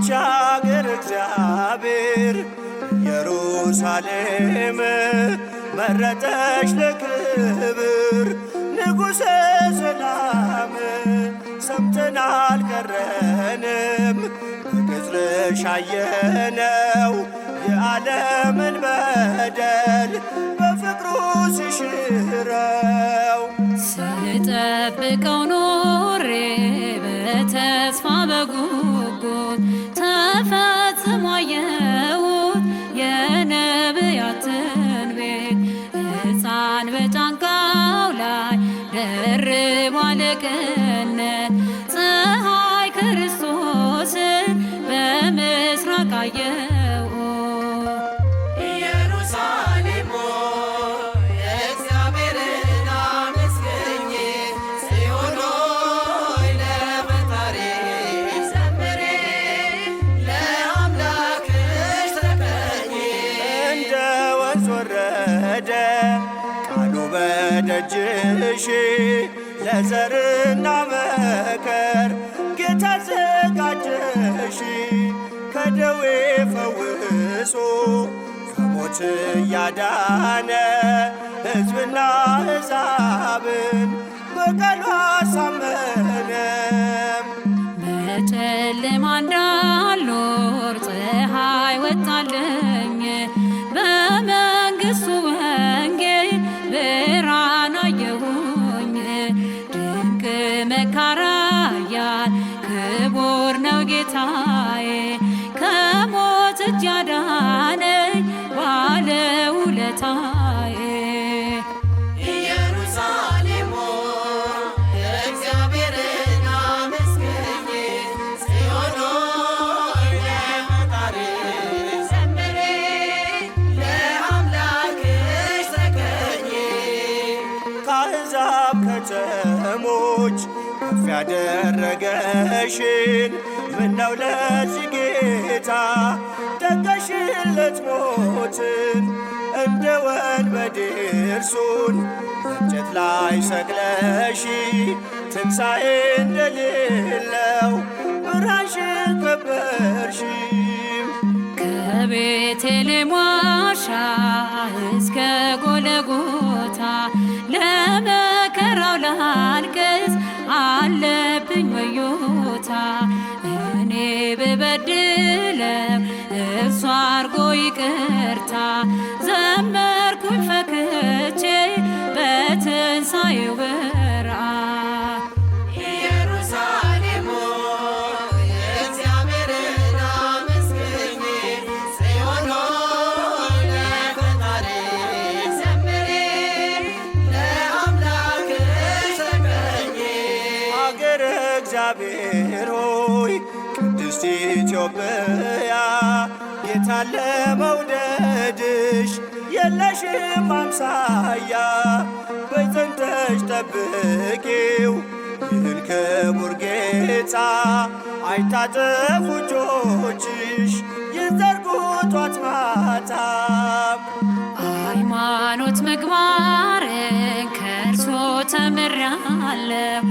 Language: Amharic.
አንቺ አገር እግዚአብሔር ኢየሩሳሌም መረጠሽ ለክብር ንጉሠ ሰላም ሰምተን አልቀረንም በቅጽርሽ አየነው የዓለምን በደል በፍቅሩ ሲሽረው ስጠብቀው ኖሬ በተስፋ በጉጉት ተፈጽሞ አየሁት የነቢያትን ቤት ሕፃን በጫንቃው ላይ ደርቦ አለቅነት ፀሐይ ክርስቶስን በምስራቅ አየሁ። ኢየሩሳሌም ሆይ እግዚአብሔርን አመስግኝ፣ ጽዮን ሆይ ለፈጣሪ ዘምሪ፣ ለአምላክሽ ተቀኚ። እንደ ወንዝ ወረደ ቃሉ በደጅሽ ለዘርና መከር ጌታ አዘጋጀሽ ከደዌ ፈውሶ ከሞት ያዳነ ሕዝብና ሕዛብን በቃሉ አሳመነ። በጨለማ እንዳልኖር ፀሐይ ወጣልኝ በመንግሥቱ ወንጌል ብርሃን አየሁኝ። ድንቅ መካር ኃያል ክቡር ነው ጌታዬ ከሞት እጅ ያዳነኝ ባለውለታዬ። ኢየሩሳሌም ሆይ እግዚአብሔርን አመስግኝ፣ ጽዮን ሆይ ለፈጣሪሽ ዘምሪ፣ ለአምላክሽ ተቀኚ። ከአሕዛብ ከተሞች ከፍ ያደረገሽን ምነው ለዚህ ጌታ ደገሽለት ሞትን እንደ ወንበዴ እርሱን በእንጨት ላይ ሰቅለሽ ትንሣኤ እንደሌለው ብርሃንሽን ቀበርሽ። ከቤቴልሔም ዋሻ እስከ ጎለጎታ ለመከራው ላልቅስ አለብኝ ወዮታ። እኔ ብበድለው እርሱ አርጎ ይቅርታ ዘመርኩኝ ፈክቼ በትንሣኤው ብርሃን። ኢየሩሳሌም ሆይ እግዚአብሔርን አመስግኝ፣ ጽዮን ሆይ ለፈጣሪሽ ዘምሪ፣ ለአምላክሽ ተቀኚ። አገረ እግዚአብሔር ሆይ ቅድስት ኢትዮጵያ ጌታን ለመውደድሽ የለሽም አምሳያ። በጸንተሽ ጠብቂው ይህን ክቡር ጌታ አይታጠፉ እጆችሽ ይዘርጉ ጧት ማታ። ሃይማኖት ምግባርን ከእርሱ ተምሬአለሁ